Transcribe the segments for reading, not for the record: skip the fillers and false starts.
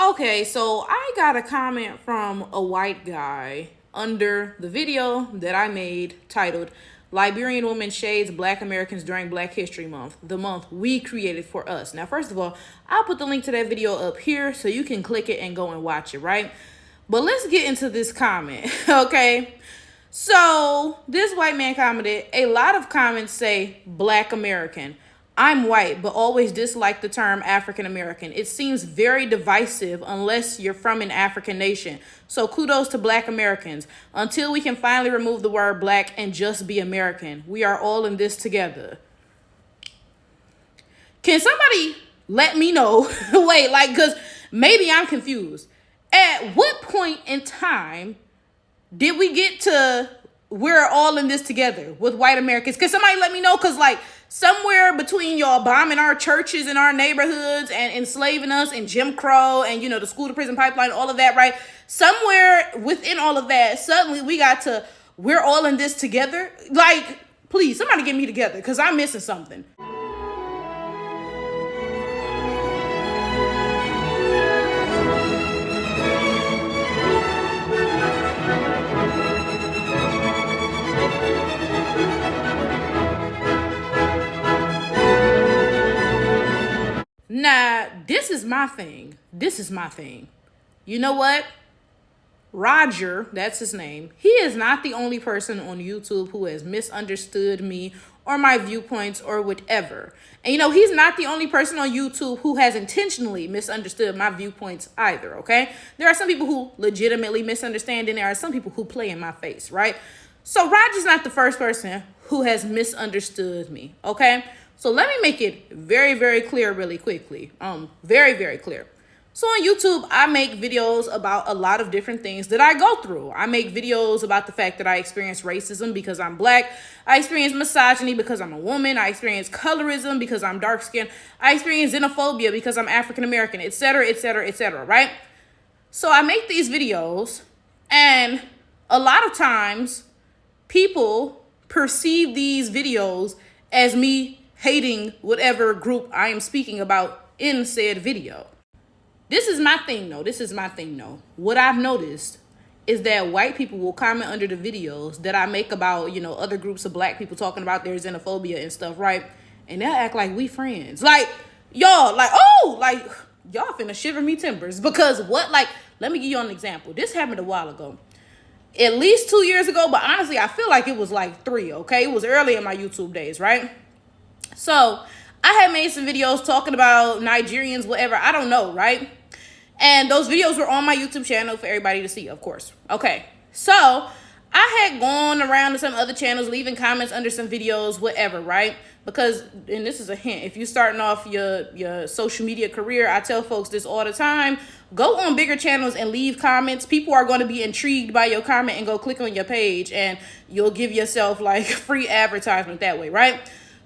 Okay, so I got a comment from a white guy under the video that I made titled Liberian Woman Shades Black Americans During Black History Month, the month we created for us. Now, first of all, I'll put the link to that video up here so you can click it and go and watch it, right? But let's get into this comment, okay? So this white man commented, a lot of comments say Black American. I'm white, but always dislike the term African American. It seems very divisive unless you're from an African nation. So kudos to Black Americans. Until we can finally remove the word black and just be American. We are all in this together. Can somebody let me know? Wait, because maybe I'm confused. At what point in time did we get to we're all in this together with white Americans? Can somebody let me know? Because somewhere between y'all bombing our churches and our neighborhoods and enslaving us and Jim Crow and, the school to prison pipeline, all of that, right? Somewhere within all of that, suddenly we got to, we're all in this together. Please, somebody get me together because I'm missing something. Now, this is my thing. You know what? Roger, that's his name. He is not the only person on YouTube who has misunderstood me or my viewpoints or whatever. And, he's not the only person on YouTube who has intentionally misunderstood my viewpoints either, okay? There are some people who legitimately misunderstand, and there are some people who play in my face, right? So Roger's not the first person who has misunderstood me, okay? So let me make it very, very clear really quickly. Very, very clear. So on YouTube, I make videos about a lot of different things that I go through. I make videos about the fact that I experience racism because I'm Black. I experience misogyny because I'm a woman. I experience colorism because I'm dark skinned. I experience xenophobia because I'm African American, etc., etc., etc., right? So I make these videos, and a lot of times people perceive these videos as me hating whatever group I am speaking about in said video. This is my thing though. What I've noticed is that white people will comment under the videos that I make about, other groups of Black people talking about their xenophobia and stuff, right? And they'll act like we friends. Y'all finna shiver me timbers. Because let me give you an example. This happened a while ago. At least 2 years ago, but honestly, I feel like it was 3, okay? It was early in my YouTube days, right? So I had made some videos talking about Nigerians, whatever, I don't know, right? And those videos were on my YouTube channel for everybody to see, of course. Okay, so I had gone around to some other channels, leaving comments under some videos, whatever, right? Because, and this is a hint, if you're starting off your social media career, I tell folks this all the time, go on bigger channels and leave comments. People are going to be intrigued by your comment and go click on your page, and you'll give yourself free advertisement that way, right?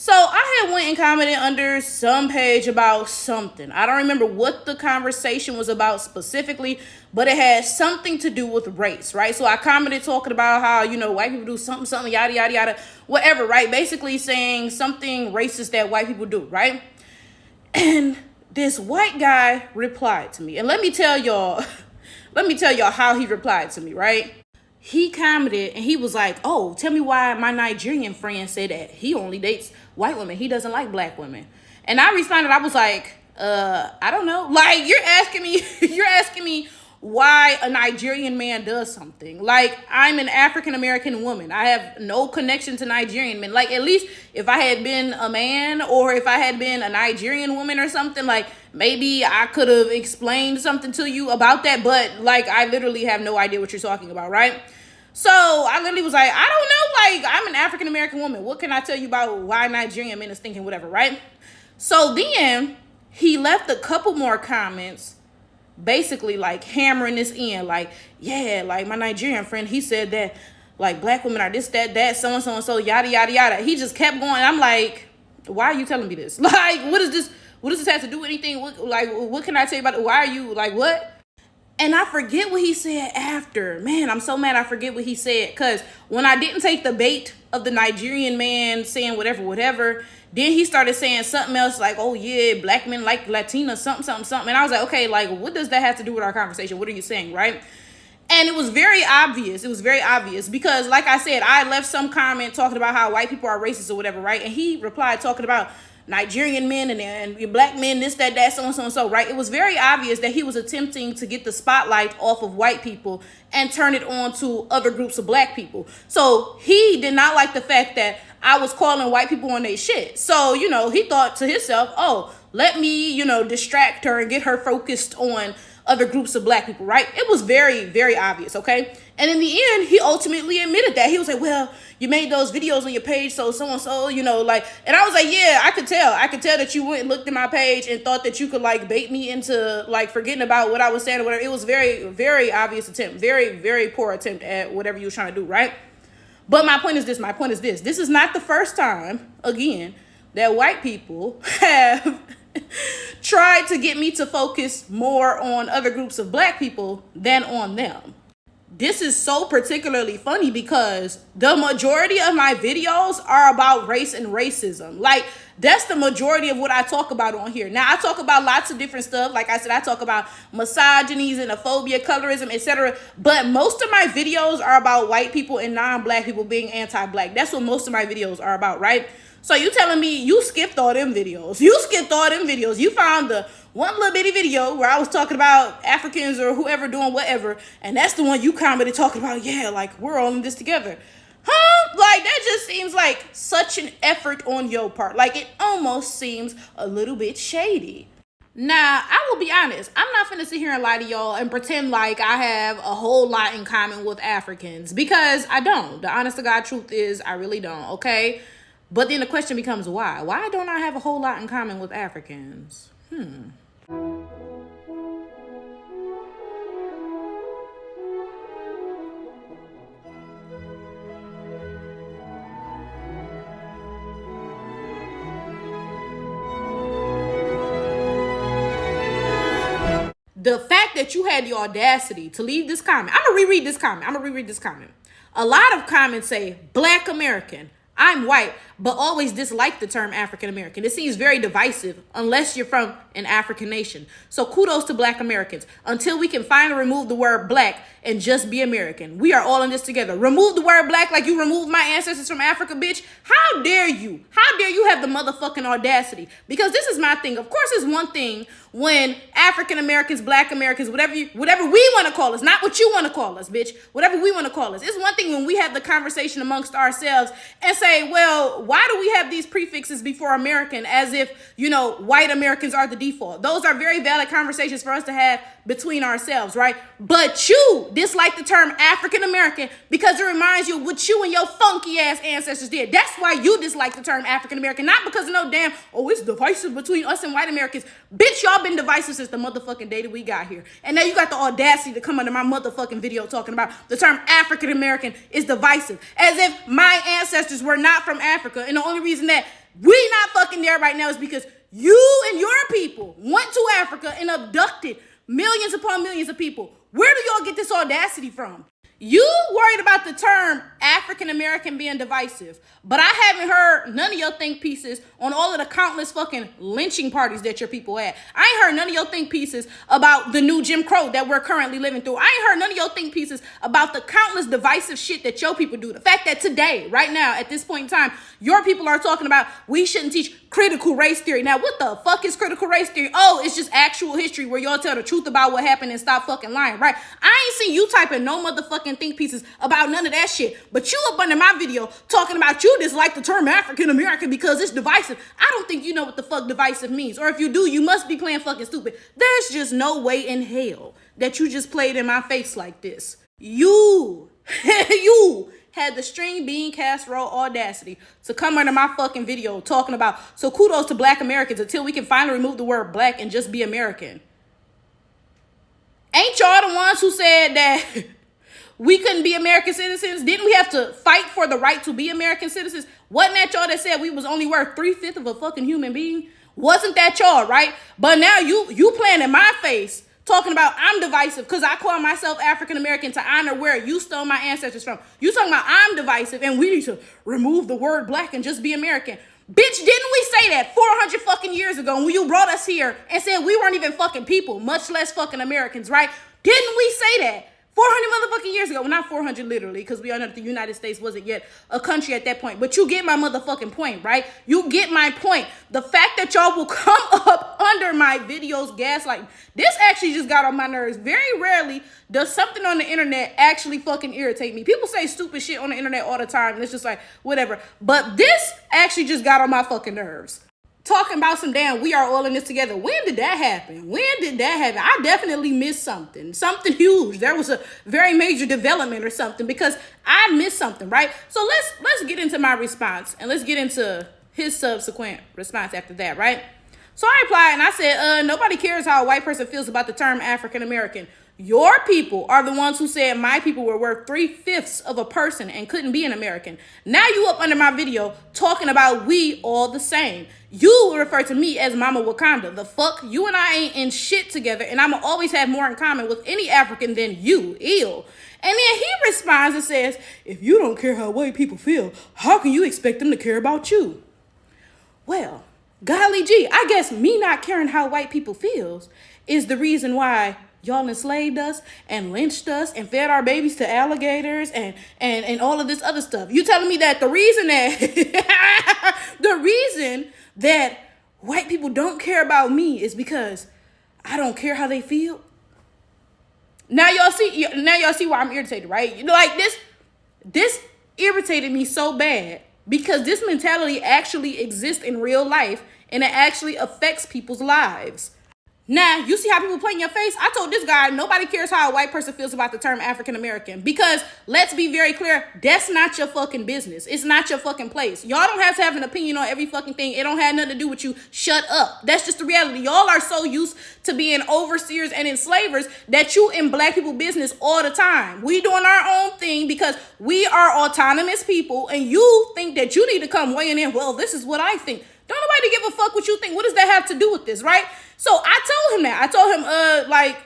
So I had went and commented under some page about something. I don't remember what the conversation was about specifically, but it had something to do with race, right? So I commented talking about how, white people do something, yada, yada, yada, whatever, right? Basically saying something racist that white people do, right? And this white guy replied to me. And let me tell y'all how he replied to me, right? He commented and he was like, oh, tell me why my Nigerian friend said that he only dates white women. He doesn't like Black women. And I responded, I was like, I don't know. You're asking me why a Nigerian man does something. I'm an African American woman. I have no connection to Nigerian men. At least if I had been a man or if I had been a Nigerian woman or something, maybe I could have explained something to you about that. But I literally have no idea what you're talking about, right? So I literally was like, I don't know, I'm an African American woman. What can I tell you about why Nigerian men is thinking whatever, right? So then he left a couple more comments, basically hammering this in, my Nigerian friend, he said that Black women are this, that, so and so and so, yada, yada, yada. He just kept going. I'm like, why are you telling me this? What does this have to do with anything? What can I tell you about it? Why are you what? And I forget what he said after. Man, I'm so mad I forget what he said. Because when I didn't take the bait of the Nigerian man saying whatever, then he started saying something else like, oh yeah, black men like Latina, something. And I was like, okay, like, what does that have to do with our conversation? What are you saying, right? And it was very obvious. It was very obvious because, like I said, I left some comment talking about how white people are racist or whatever, right? And he replied talking about Nigerian men and black men, this, that, so, right? It was very obvious that he was attempting to get the spotlight off of white people and turn it on to other groups of black people. So he did not like the fact that I was calling white people on their shit. So, he thought to himself, oh, let me, distract her and get her focused on other groups of black people, right? It was very, very obvious, okay? And in the end, he ultimately admitted that. He was like, well, you made those videos on your page, so and and I was like, yeah, I could tell that you went and looked at my page and thought that you could, like, bait me into, like, forgetting about what I was saying or whatever. It was very, very obvious attempt, very, very poor attempt at whatever you were trying to do, right? But my point is this. This is not the first time, again, that white people have tried to get me to focus more on other groups of black people than on them. This is so particularly funny because the majority of my videos are about race and racism. Like, that's the majority of what I talk about on here. Now, I talk about lots of different stuff. Like I said, I talk about misogyny, xenophobia, colorism, etc. But most of my videos are about white people and non-black people being anti-black. That's what most of my videos are about, right? So you telling me you skipped all them videos. You found the one little bitty video where I was talking about Africans or whoever doing whatever. And that's the one you commented talking about, yeah, like, we're all in this together. Huh? Like, that just seems like such an effort on your part. Like, it almost seems a little bit shady. Now, I will be honest. I'm not finna sit here and lie to y'all and pretend like I have a whole lot in common with Africans. Because I don't. The honest to God truth is I really don't, okay? But then the question becomes why? Why don't I have a whole lot in common with Africans? The fact that you had the audacity to leave this comment. I'm going to reread this comment. A lot of comments say, Black American. I'm white, but always dislike the term African American. It seems very divisive unless you're from an African nation. So kudos to Black Americans. Until we can finally remove the word black and just be American. We are all in this together. Remove the word black like you removed my ancestors from Africa, bitch. How dare you? How dare you have the motherfucking audacity? Because this is my thing. Of course, it's one thing when African Americans, Black Americans, whatever we want to call us, not what you want to call us, bitch, whatever we want to call us. It's one thing when we have the conversation amongst ourselves and say, well, why do we have these prefixes before American as if, white Americans are the default? Those are very valid conversations for us to have between ourselves, right? But you dislike the term African American because it reminds you of what you and your funky ass ancestors did. That's why you dislike the term African American, not because of no damn, it's divisive between us and white Americans. Bitch, y'all been divisive since the motherfucking day that we got here. And now you got the audacity to come under my motherfucking video talking about the term African American is divisive. As if my ancestors were not from Africa. And the only reason that we not fucking there right now is because you and your people went to Africa and abducted millions upon millions of people. Where do y'all get this audacity from? You worried about the term African American being divisive, but I haven't heard none of your think pieces on all of the countless fucking lynching parties that your people had. I ain't heard none of your think pieces about the new Jim Crow that we're currently living through. I ain't heard none of your think pieces about the countless divisive shit that your people do. The fact that today, right now, at this point in time, your people are talking about we shouldn't teach critical race theory. Now, what the fuck is critical race theory? Oh, it's just actual history where y'all tell the truth about what happened and stop fucking lying, right? I ain't seen you typing no motherfucking think pieces about none of that shit. But you up under my video talking about you dislike the term African American because it's divisive. I don't think you know what the fuck divisive means. Or if you do, you must be playing fucking stupid. There's just no way in hell that you just played in my face like this. You had the string bean casserole audacity to come under my fucking video talking about, so kudos to Black Americans until we can finally remove the word black and just be American. Ain't y'all the ones who said that we couldn't be American citizens? Didn't we have to fight for the right to be American citizens? Wasn't that y'all that said we was only worth 3/5 of a fucking human being? Wasn't that y'all, right? But now you playing in my face talking about I'm divisive because I call myself African American to honor where you stole my ancestors from. You talking about I'm divisive and we need to remove the word black and just be American. Bitch, didn't we say that 400 fucking years ago when you brought us here and said we weren't even fucking people, much less fucking Americans, right? Didn't we say that 400 motherfucking years ago? Well, not 400 literally, because we all know that the United States wasn't yet a country at that point. But you get my motherfucking point, right? You get my point. The fact that y'all will come up under my videos gaslighting, this actually just got on my nerves. Very rarely does something on the internet actually fucking irritate me. People say stupid shit on the internet all the time, and it's just like, whatever. But this actually just got on my fucking nerves. Talking about some damn, we are all in this together. When did that happen? When did that happen? I definitely missed something huge. There was a very major development or something, because I missed something, right? So let's get into my response, and let's get into his subsequent response after that, right? So I replied and I said, nobody cares how a white person feels about the term African American. Your people are the ones who said my people were worth 3/5 of a person and couldn't be an American. Now you up under my video talking about we all the same. You refer to me as Mama Wakanda. The fuck? You and I ain't in shit together, and I'ma always have more in common with any African than you. Ew. And then he responds and says, if you don't care how white people feel, how can you expect them to care about you? Well, golly gee, I guess me not caring how white people feels is the reason why y'all enslaved us and lynched us and fed our babies to alligators and all of this other stuff. You telling me that the reason that white people don't care about me is because I don't care how they feel? Now y'all see why I'm irritated, right? You know, like this irritated me so bad because this mentality actually exists in real life and it actually affects people's lives. Now, you see how people play in your face? I told this guy, nobody cares how a white person feels about the term African American, because let's be very clear, that's not your fucking business. It's not your fucking place. Y'all don't have to have an opinion on every fucking thing. It don't have nothing to do with you. Shut up. That's just the reality. Y'all are so used to being overseers and enslavers that you in black people business all the time. We doing our own thing because we are autonomous people, and you think that you need to come weighing in, well, this is what I think. Don't nobody give a fuck what you think. What does that have to do with this, right? So I told him that. I told him, like,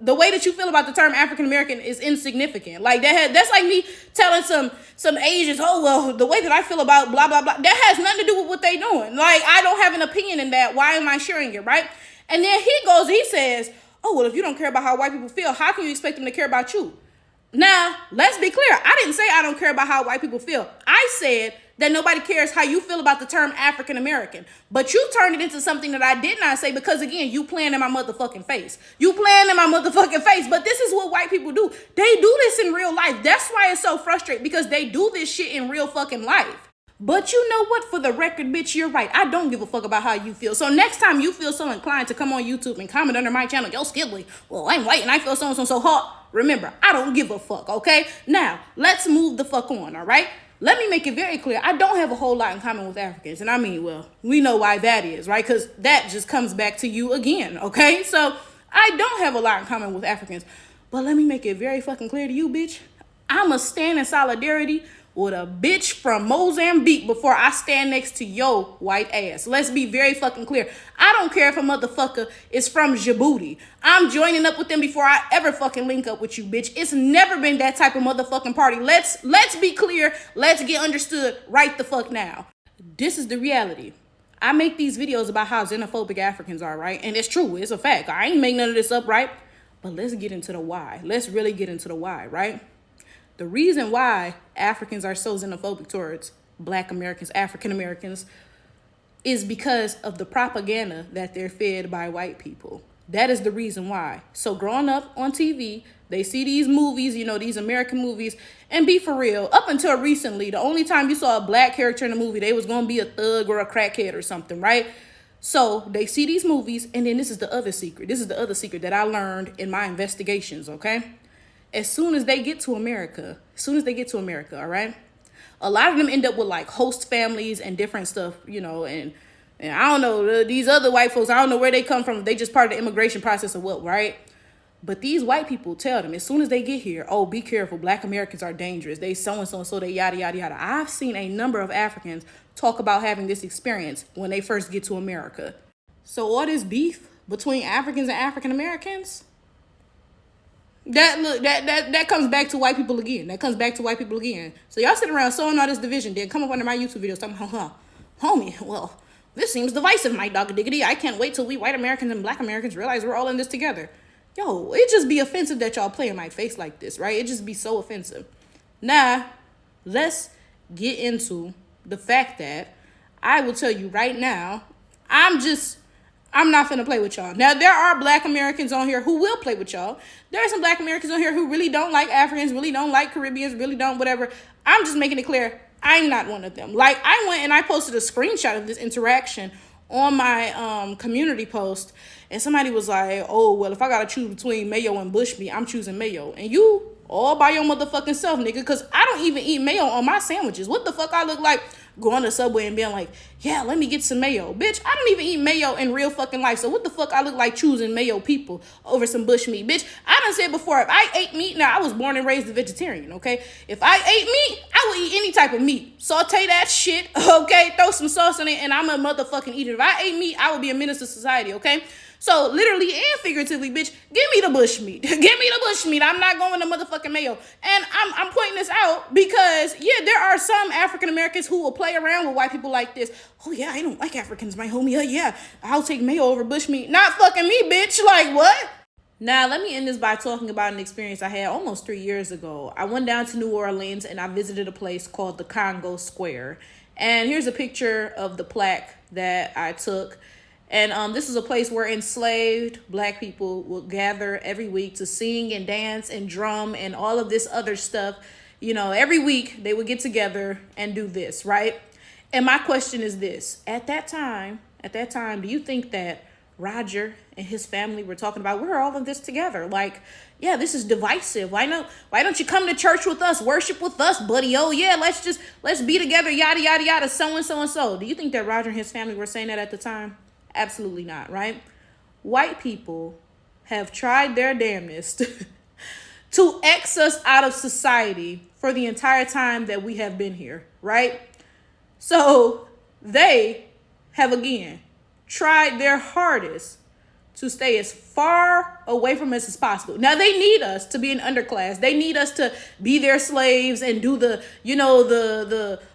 the way that you feel about the term African American is insignificant. Like, that's like me telling some Asians, oh, well, the way that I feel about blah, blah, blah. That has nothing to do with what they doing. Like, I don't have an opinion in that. Why am I sharing it, right? And then he says, oh, well, if you don't care about how white people feel, how can you expect them to care about you? Now, let's be clear. I didn't say I don't care about how white people feel. I said that nobody cares how you feel about the term African American. But you turned it into something that I did not say because, again, you playing in my motherfucking face. You playing in my motherfucking face. But this is what white people do. They do this in real life. That's why it's so frustrating, because they do this shit in real fucking life. But you know what? For the record, bitch, you're right. I don't give a fuck about how you feel. So next time you feel so inclined to come on YouTube and comment under my channel, yo, Skidly, well, I'm white and I feel so hot. Remember, I don't give a fuck, okay? Now, let's move the fuck on, all right? Let me make it very clear. I don't have a whole lot in common with Africans. And I mean, well, we know why that is, right? Because that just comes back to you again, okay? So I don't have a lot in common with Africans. But let me make it very fucking clear to you, bitch. I'ma stand in solidarity with a bitch from Mozambique before I stand next to your white ass. Let's be very fucking clear. I don't care if a motherfucker is from Djibouti. I'm joining up with them before I ever fucking link up with you, bitch. It's never been that type of motherfucking party. Let's be clear. Let's get understood right the fuck now. This is the reality. I make these videos about how xenophobic Africans are, right? And it's true. It's a fact. I ain't make none of this up, right? But let's get into the why. Let's really get into the why, right? The reason why Africans are so xenophobic towards Black Americans, African Americans, is because of the propaganda that they're fed by white people. That is the reason why. So growing up on TV, they see these movies, you know, these American movies, and be for real, up until recently, the only time you saw a black character in a movie, they was going to be a thug or a crackhead or something, right? So they see these movies, and then this is the other secret. This is the other secret that I learned in my investigations, okay? As soon as they get to America, all right, a lot of them end up with like host families and different stuff, you know, and I don't know, these other white folks, I don't know where they come from. They just part of the immigration process or what, right? But these white people tell them as soon as they get here, oh, be careful, Black Americans are dangerous. They so-and-so, they yada, yada, yada. I've seen a number of Africans talk about having this experience when they first get to America. So all this beef between Africans and African Americans, That comes back to white people again. That comes back to white people again. So y'all sit around sowing all this division, then come up under my YouTube videos talking about, homie, well, this seems divisive, my dog diggity. I can't wait till we white Americans and black Americans realize we're all in this together. Yo, it just be offensive that y'all play in my face like this, right? It just be so offensive. Now, let's get into the fact that I will tell you right now, I'm not finna play with y'all. Now, there are black Americans on here who will play with y'all. There are some black Americans on here who really don't like Africans, really don't like Caribbeans, really don't whatever. I'm just making it clear, I'm not one of them. Like, I went and I posted a screenshot of this interaction on my community post, and somebody was like, oh, well, if I gotta choose between mayo and bushmeat, I'm choosing mayo. And you all by your motherfucking self, nigga, because I don't even eat mayo on my sandwiches. What the fuck I look like going to Subway and being like, yeah, let me get some mayo. Bitch, I don't even eat mayo in real fucking life. So what the fuck I look like choosing mayo people over some bushmeat? Bitch, I done said before, if I ate meat, now I was born and raised a vegetarian, okay? If I ate meat, I would eat any type of meat. Saute that shit, okay? Throw some sauce in it, and I'm a motherfucking eater. If I ate meat, I would be a menace to society, okay? So literally and figuratively, bitch, give me the bushmeat. Give me the bushmeat. I'm not going to motherfucking mayo. And I'm pointing this out because, yeah, there are some African Americans who will play around with white people like this. Oh, yeah, I don't like Africans, my homie. Yeah, I'll take mayo over bushmeat. Not fucking me, bitch. Like, what? Now, let me end this by talking about an experience I had almost 3 years ago. I went down to New Orleans and I visited a place called the Congo Square. And here's a picture of the plaque that I took. And this is a place where enslaved black people will gather every week to sing and dance and drum and all of this other stuff. You know, every week they would get together and do this, right? And my question is this. At that time, do you think that Roger and his family were talking about, we're all in this together? Like, yeah, this is divisive. Why don't you come to church with us, worship with us, buddy? Oh, yeah, let's be together, yada, yada, yada, so and so and so. Do you think that Roger and his family were saying that at the time? Absolutely not, right? White people have tried their damnedest to X us out of society for the entire time that we have been here, right? So they have, again, tried their hardest to stay as far away from us as possible. Now, they need us to be an underclass. They need us to be their slaves and do the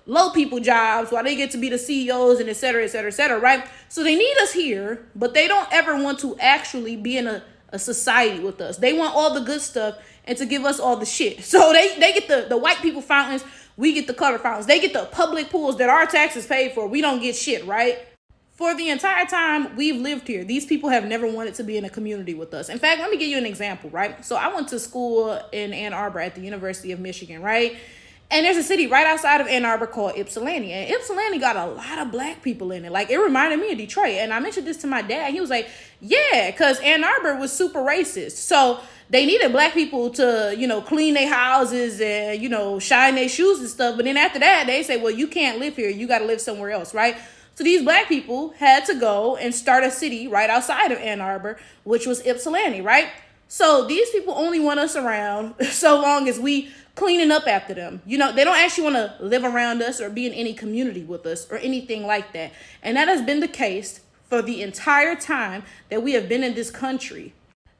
low people jobs while they get to be the CEOs and et cetera, et cetera, et cetera, right? So they need us here, but they don't ever want to actually be in a society with us. They want all the good stuff and to give us all the shit. So they get the white people fountains, we get the colored fountains. They get the public pools that our taxes paid for. We don't get shit, right? For the entire time we've lived here, these people have never wanted to be in a community with us. In fact, let me give you an example, right? So I went to school in Ann Arbor at the University of Michigan, right? And there's a city right outside of Ann Arbor called Ypsilanti. And Ypsilanti got a lot of black people in it. Like, it reminded me of Detroit. And I mentioned this to my dad. He was like, yeah, because Ann Arbor was super racist. So they needed black people to, clean their houses and, shine their shoes and stuff. But then after that, they say, well, you can't live here. You got to live somewhere else, right? So these black people had to go and start a city right outside of Ann Arbor, which was Ypsilanti, right? So these people only want us around so long as we cleaning up after them. They don't actually want to live around us or be in any community with us or anything like that. And that has been the case for the entire time that we have been in this country.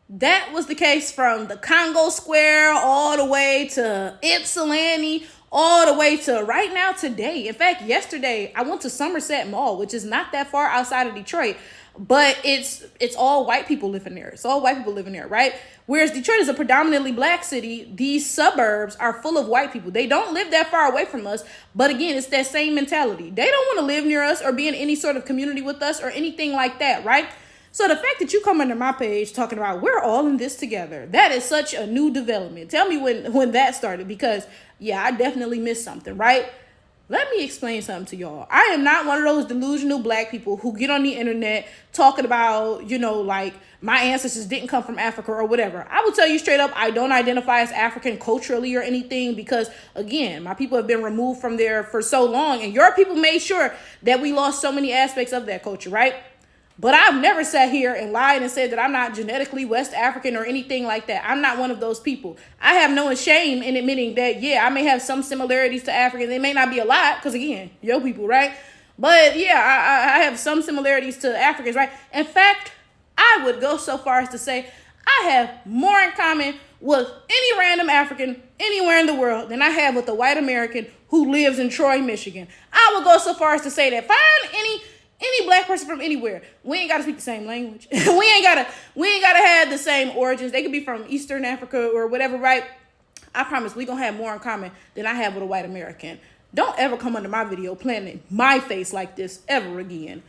That was the case from the Congo Square all the way to Ypsilanti, all the way to right now today. In fact, yesterday I went to Somerset Mall, which is not that far outside of Detroit, but it's all white people living there. It's all white people living there, right? Whereas Detroit is a predominantly black city, these suburbs are full of white people. They don't live that far away from us, but again, it's that same mentality. They don't want to live near us or be in any sort of community with us or anything like that, right? So the fact that you come under my page talking about we're all in this together, that is such a new development. Tell me when that started, because yeah, I definitely missed something, right? Let me explain something to y'all. I am not one of those delusional black people who get on the internet talking about, like my ancestors didn't come from Africa or whatever. I will tell you straight up, I don't identify as African culturally or anything because, again, my people have been removed from there for so long. And your people made sure that we lost so many aspects of that culture, right? But I've never sat here and lied and said that I'm not genetically West African or anything like that. I'm not one of those people. I have no shame in admitting that, yeah, I may have some similarities to Africans. They may not be a lot because, again, your people, right? But, yeah, I have some similarities to Africans, right? In fact, I would go so far as to say I have more in common with any random African anywhere in the world than I have with a white American who lives in Troy, Michigan. I would go so far as to say that find any black person from anywhere. We ain't gotta speak the same language. we ain't gotta have the same origins. They could be from Eastern Africa or whatever, right? I promise we gonna have more in common than I have with a white American. Don't ever come under my video planting my face like this ever again.